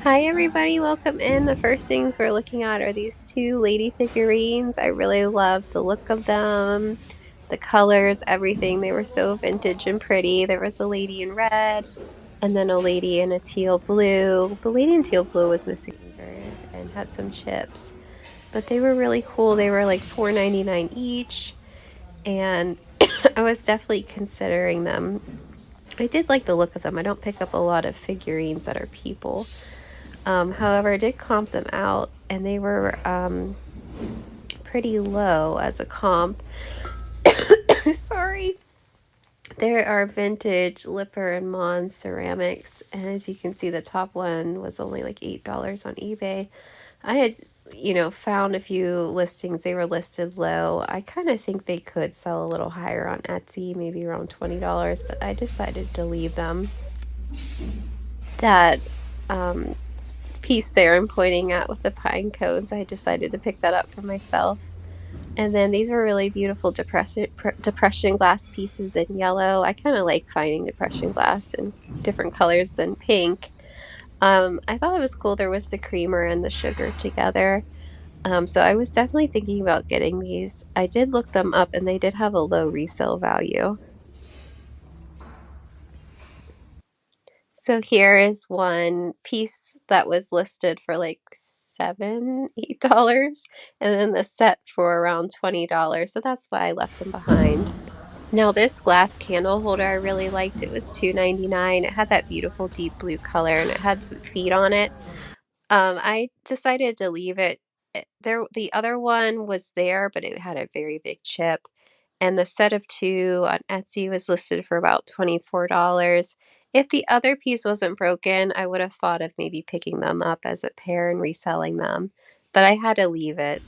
Hi everybody, welcome in. The first things we're looking at are these two lady figurines. I really love the look of them, the colors, everything. They were so vintage and pretty. There was a lady in red and then a lady in a teal blue. The lady in teal blue was missing a finger and had some chips, but they were really cool. They were like $4.99 each, and I was definitely considering them. I did like the look of them. I don't pick up a lot of figurines that are people. However, I did comp them out, and they were pretty low as a comp. Sorry. There are vintage Lipper and Mon ceramics, and as you can see, the top one was only like $8 on eBay. I had, found a few listings. They were listed low. I kind of think they could sell a little higher on Etsy, maybe around $20, but I decided to leave them. That piece there I'm pointing at with the pine cones, I decided to pick that up for myself. And then these were really beautiful depression glass pieces in yellow. I kind of like finding depression glass in different colors than pink. I thought it was cool. There was the creamer and the sugar together. So I was definitely thinking about getting these. I did look them up and they did have a low resale value. So here is one piece that was listed for like $8, and then the set for around $20. So that's why I left them behind. Now this glass candle holder I really liked. It was $2.99. It had that beautiful deep blue color and it had some feet on it. I decided to leave it. The other one was there, but it had a very big chip. And the set of two on Etsy was listed for about $24. If the other piece wasn't broken, I would have thought of maybe picking them up as a pair and reselling them, but I had to leave it.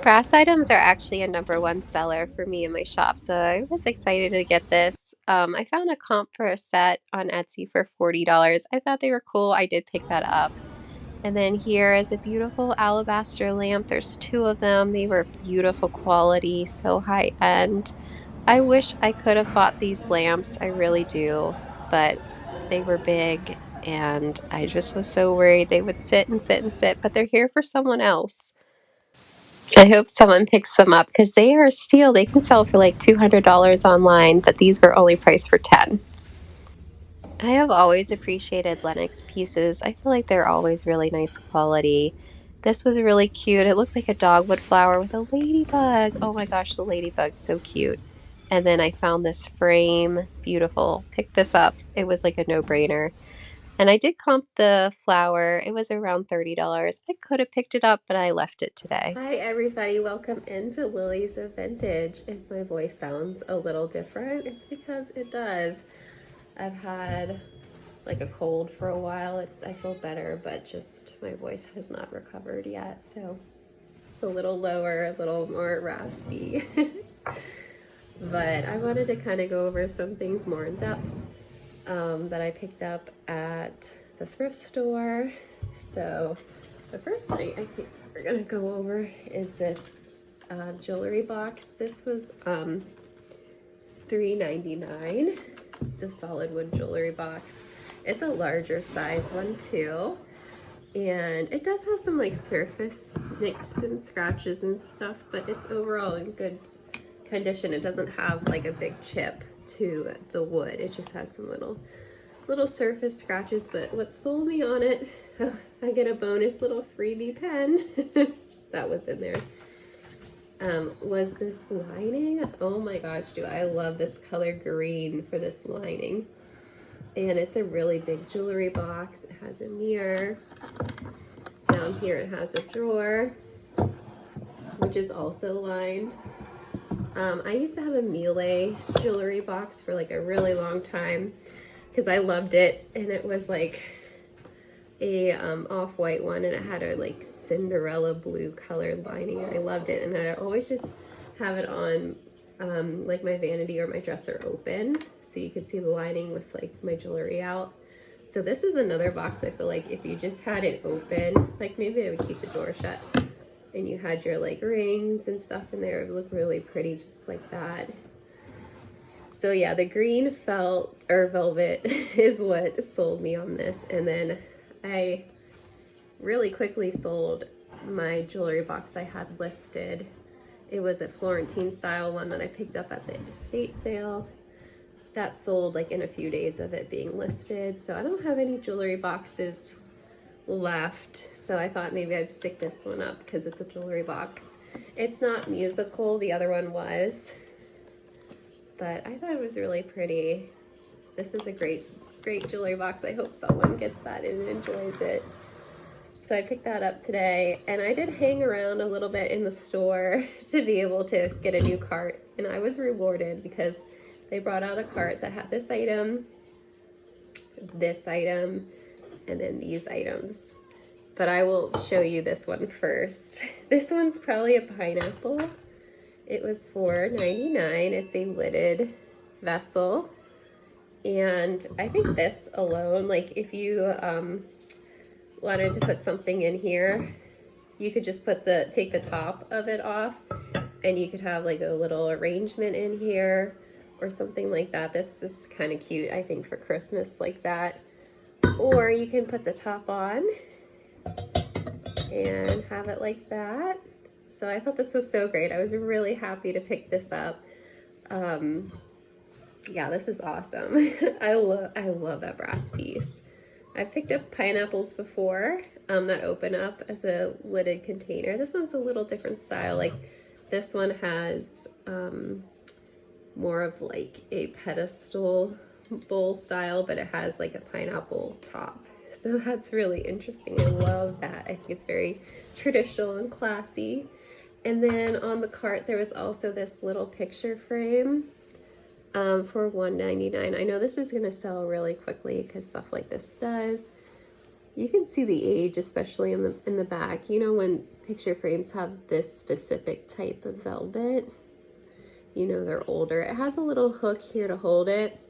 Brass items are actually a number 1 seller for me in my shop, so I was excited to get this. I found a comp for a set on Etsy for $40. I thought they were cool. I did pick that up. And then here is a beautiful alabaster lamp. There's two of them. They were beautiful quality, so high end. I wish I could have bought these lamps. I really do, but they were big and I just was so worried they would sit and sit and sit, but they're here for someone else. I hope someone picks them up because they are a steal. They can sell for like $200 online, but these were only priced for 10. I have always appreciated Lenox pieces. I feel like they're always really nice quality. This was really cute. It looked like a dogwood flower with a ladybug. Oh my gosh, the ladybug's so cute. And then I found this frame. Beautiful. Picked this up. It was like a no-brainer. And I did comp the flower. It was around $30. I could have picked it up, but I left it today. Hi everybody, welcome into Lily's of Vintage. If my voice sounds a little different, it's because it does. I've had like a cold for a while. I feel better, but just my voice has not recovered yet. So it's a little lower, a little more raspy. But I wanted to kind of go over some things more in depth that I picked up at the thrift store. So the first thing I think we're gonna go over is this jewelry box. This was $3.99. It's a solid wood jewelry box. It's a larger size one too. And it does have some like surface nicks and scratches and stuff, but it's overall in good condition. It doesn't have like a big chip to the wood. It just has some little surface scratches, but what sold me on it, I get a bonus little freebie pen that was in there, was this lining. Oh my gosh, do I love this color green for this lining. And it's a really big jewelry box. It has a mirror. Down here it has a drawer, which is also lined. I used to have a Miele jewelry box for like a really long time because I loved it, and it was like a off-white one, and it had a like Cinderella blue colored lining. I loved it, and I always just have it on like my vanity or my dresser open so you could see the lining with like my jewelry out. So this is another box I feel like if you just had it open, like maybe I would keep the door shut and you had your like rings and stuff in there, it would look really pretty just like that. So yeah, the green felt or velvet is what sold me on this. And then I really quickly sold my jewelry box I had listed. It was a Florentine style one that I picked up at the estate sale. That sold like in a few days of it being listed. So I don't have any jewelry boxes left. So I thought maybe I'd stick this one up because it's a jewelry box. It's not musical, the other one was, but I thought it was really pretty. This is a great jewelry box. I hope someone gets that and enjoys it. So I picked that up today, and I did hang around a little bit in the store to be able to get a new cart, and I was rewarded because they brought out a cart that had this item, and then these items. But I will show you this one first. This one's probably a pineapple. It was $4.99. It's a lidded vessel. And I think this alone, like if you wanted to put something in here, you could just take the top of it off, and you could have like a little arrangement in here or something like that. This is kind of cute, I think, for Christmas like that. Or you can put the top on and have it like that. So I thought this was so great. I was really happy to pick this up. Yeah, this is awesome. I love that brass piece. I've picked up pineapples before that open up as a lidded container. This one's a little different style. Like this one has more of like a pedestal bowl style, but it has like a pineapple top. So that's really interesting. I love that. I think it's very traditional and classy. And then on the cart, there was also this little picture frame for $1.99. I know this is gonna sell really quickly because stuff like this does. You can see the age, especially in the back. You know, when picture frames have this specific type of velvet, you know they're older. It has a little hook here to hold it.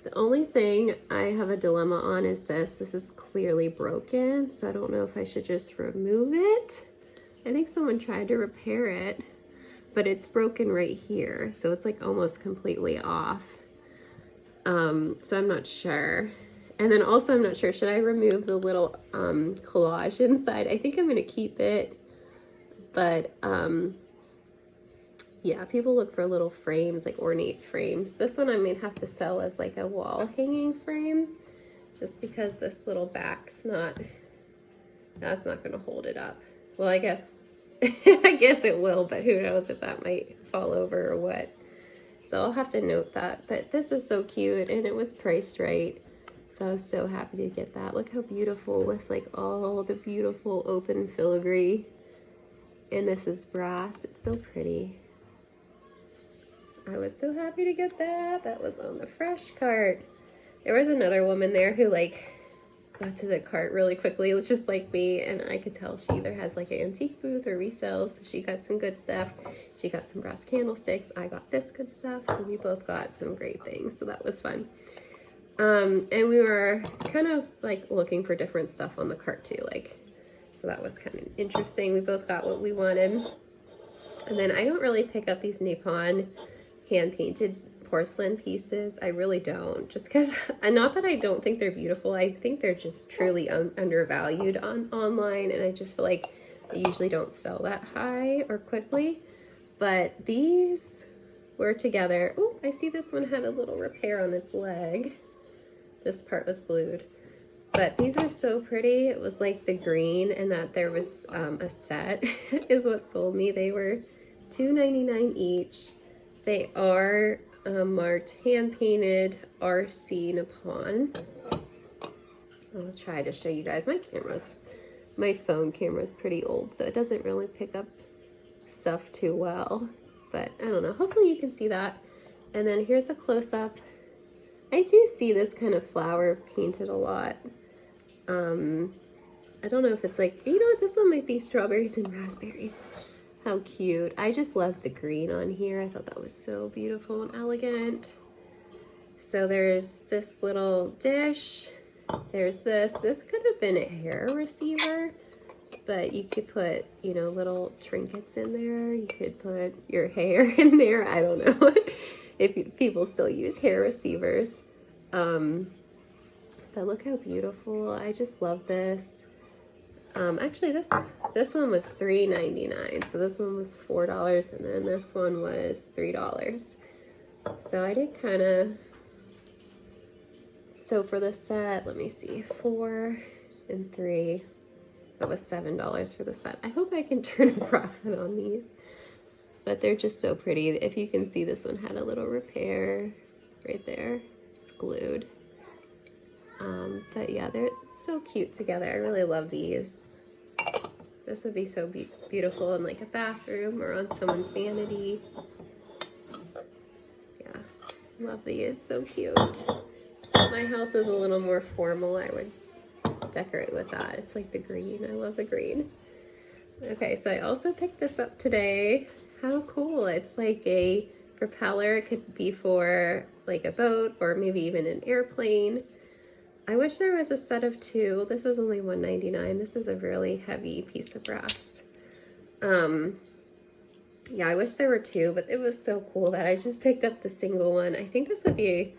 The only thing I have a dilemma on is this. This is clearly broken, so I don't know if I should just remove it. I think someone tried to repair it, but it's broken right here, so it's like almost completely off. So I'm not sure. And then also I'm not sure, should I remove the little collage inside? I think I'm gonna keep it, but yeah, people look for little frames, like ornate frames. This one I may have to sell as like a wall hanging frame, just because this little back's that's not gonna hold it up. Well, I guess it will, but who knows if that might fall over or what. So I'll have to note that. But this is so cute, and it was priced right. So I was so happy to get that. Look how beautiful, with like all the beautiful open filigree. And this is brass. It's so pretty. I was so happy to get that. That was on the fresh cart. There was another woman there who like got to the cart really quickly. It was just like me, and I could tell she either has like an antique booth or resells. So she got some good stuff. She got some brass candlesticks. I got this good stuff. So we both got some great things. So that was fun. And we were kind of like looking for different stuff on the cart too. So that was kind of interesting. We both got what we wanted. And then I don't really pick up these Nippon hand-painted porcelain pieces. I really don't, just because, not that I don't think they're beautiful, I think they're just truly undervalued online, and I just feel like they usually don't sell that high or quickly. But these were together. Oh, I see this one had a little repair on its leg. This part was glued. But these are so pretty. It was like the green, and that there was a set is what sold me. They were $2.99 each. They are marked hand-painted RC Nippon. I'll try to show you guys. My phone camera is pretty old, so it doesn't really pick up stuff too well. But I don't know. Hopefully you can see that. And then here's a close-up. I do see this kind of flower painted a lot. I don't know if it's like, you know what, this one might be strawberries and raspberries. How cute. I just love the green on here. I thought that was so beautiful and elegant. So there's this little dish. There's this. This could have been a hair receiver, but you could put, you know, little trinkets in there. You could put your hair in there. I don't know if people still use hair receivers. But look how beautiful. I just love this. Actually, this one was $3.99, so this one was $4, and then this one was $3. So I did kind of. So for the set, let me see, 4 and 3. That was $7 for the set. I hope I can turn a profit on these, but they're just so pretty. If you can see, this one had a little repair right there. It's glued. But yeah, they're so cute together. I really love these. This would be so beautiful in like a bathroom or on someone's vanity. Yeah, love these, so cute. If my house was a little more formal, I would decorate with that. It's like the green. I love the green. Okay, so I also picked this up today. How cool. It's like a propeller. It could be for like a boat or maybe even an airplane. I wish there was a set of 2. This was only $1.99. This is a really heavy piece of brass. Yeah, I wish there were 2, but it was so cool that I just picked up the single one. I think this would be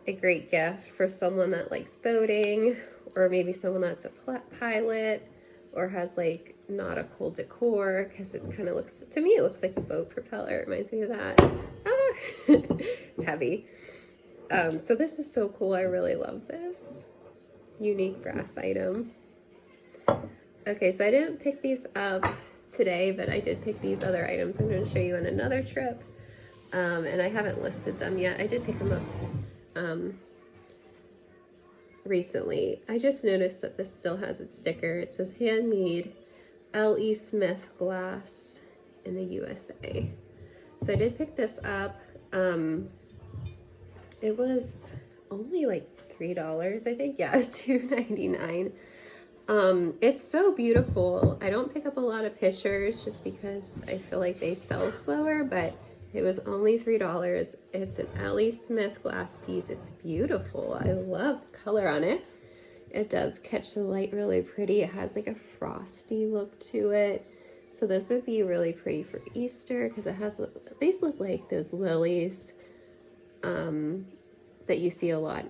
a great gift for someone that likes boating, or maybe someone that's a pilot or has like nautical decor, because it kind of looks, to me, it looks like a boat propeller. It reminds me of that. Ah! It's heavy. So this is so cool. I really love this unique brass item. Okay, so I didn't pick these up today, but I did pick these other items I'm going to show you on another trip. And I haven't listed them yet. I did pick them up recently. I just noticed that this still has its sticker. It says handmade L.E. Smith glass in the USA. So I did pick this up. It was only like $3, I think. Yeah, $2.99. It's so beautiful. I don't pick up a lot of pictures just because I feel like they sell slower, but it was only $3. It's an L.E. Smith glass piece. It's beautiful. I love the color on it. It does catch the light really pretty. It has like a frosty look to it. So this would be really pretty for Easter because it has, these look like those lilies that you see a lot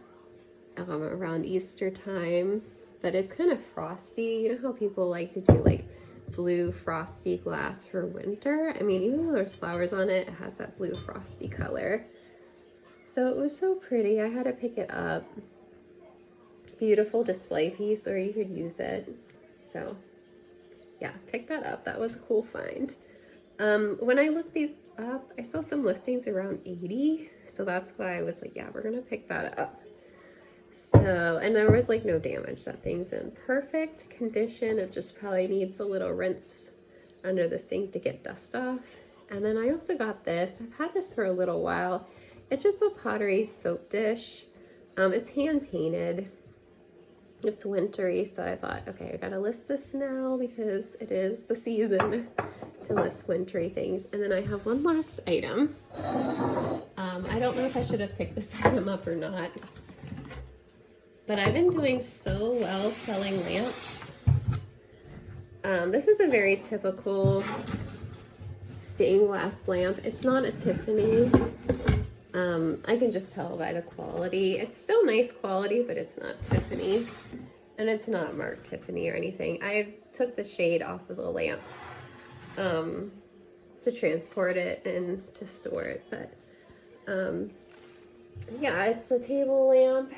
around Easter time. But it's kind of frosty. You know how people like to do like blue frosty glass for winter? I mean, even though there's flowers on it, it has that blue frosty color. So it was so pretty. I had to pick it up. Beautiful display piece, or you could use it. So yeah, pick that up. That was a cool find. When I looked these up, I saw some listings around 80. So that's why I was like, yeah, we're gonna pick that up. So, and there was like no damage. That thing's in perfect condition. It just probably needs a little rinse under the sink to get dust off. And then I also got this. I've had this for a little while. It's just a pottery soap dish. It's hand painted. It's wintry, so I thought, okay, I gotta list this now because it is the season to list wintry things. And then I have one last item. I don't know if I should have picked this item up or not, but I've been doing so well selling lamps. This is a very typical stained glass lamp. It's not a Tiffany. I can just tell by the quality. It's still nice quality, but it's not Tiffany. And it's not marked Tiffany or anything. I took the shade off of the lamp to transport it and to store it. But yeah, it's a table lamp.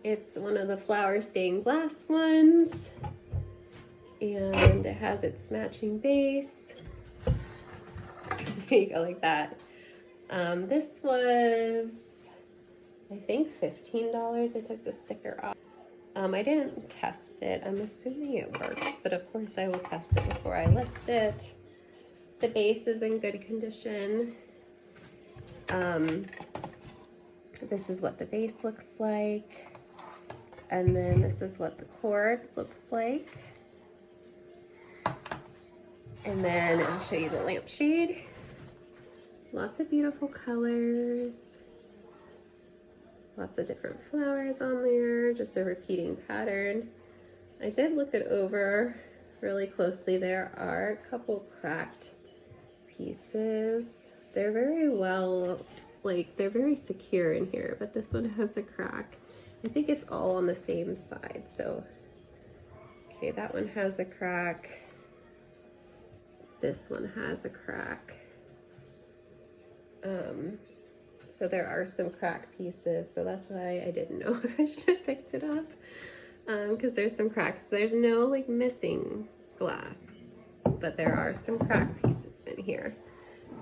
It's one of the flower stained glass ones. And it has its matching base. There you go, like that. This was, I think, $15. I took the sticker off. I didn't test it. I'm assuming it works, but of course I will test it before I list it. The base is in good condition. This is what the base looks like. And then this is what the cord looks like. And then I'll show you the lampshade. Lots of beautiful colors. Lots of different flowers on there, just a repeating pattern. I did look it over really closely. There are a couple cracked pieces. They're very well, like they're very secure in here, but this one has a crack. I think it's all on the same side, so Okay, that one has a crack. This one has a crack. So there are some crack pieces, so that's why I didn't know if I should have picked it up, because there's some cracks. There's no like missing glass, but there are some crack pieces in here.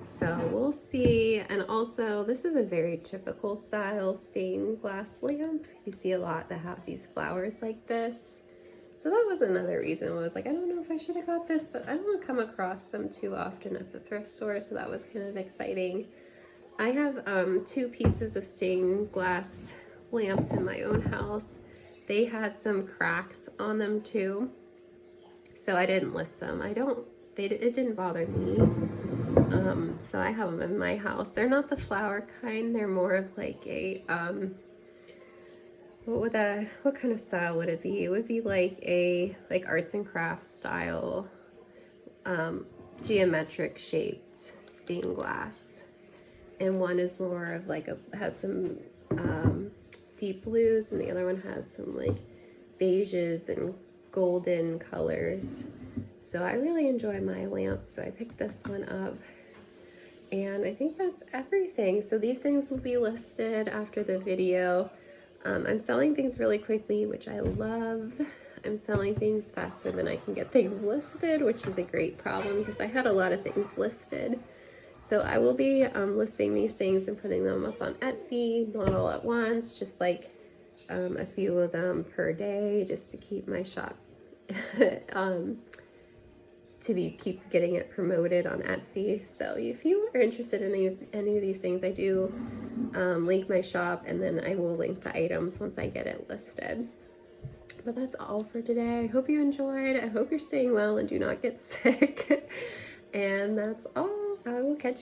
So we'll see. And also, this is a very typical style stained glass lamp. You see a lot that have these flowers like this. So that was another reason. I was like, I don't know if I should have got this, but I don't come across them too often at the thrift store, so that was kind of exciting. I have 2 pieces of stained glass lamps in my own house. They had some cracks on them too, so I didn't list them. It didn't bother me. So I have them in my house. They're not the flower kind. They're more of like a what kind of style would it be? It would be like a arts and crafts style, geometric shaped stained glass. And one is more of like has some deep blues, and the other one has some like beiges and golden colors. So I really enjoy my lamps, so I picked this one up. And I think that's everything. So these things will be listed after the video. I'm selling things really quickly, which I love. I'm selling things faster than I can get things listed, which is a great problem because I had a lot of things listed. So I will be listing these things and putting them up on Etsy, not all at once, just like a few of them per day, just to keep my shop, keep getting it promoted on Etsy. So if you are interested in any of these things, I do link my shop, and then I will link the items once I get it listed. But that's all for today. I hope you enjoyed. I hope you're staying well and do not get sick. And that's all. I will catch you.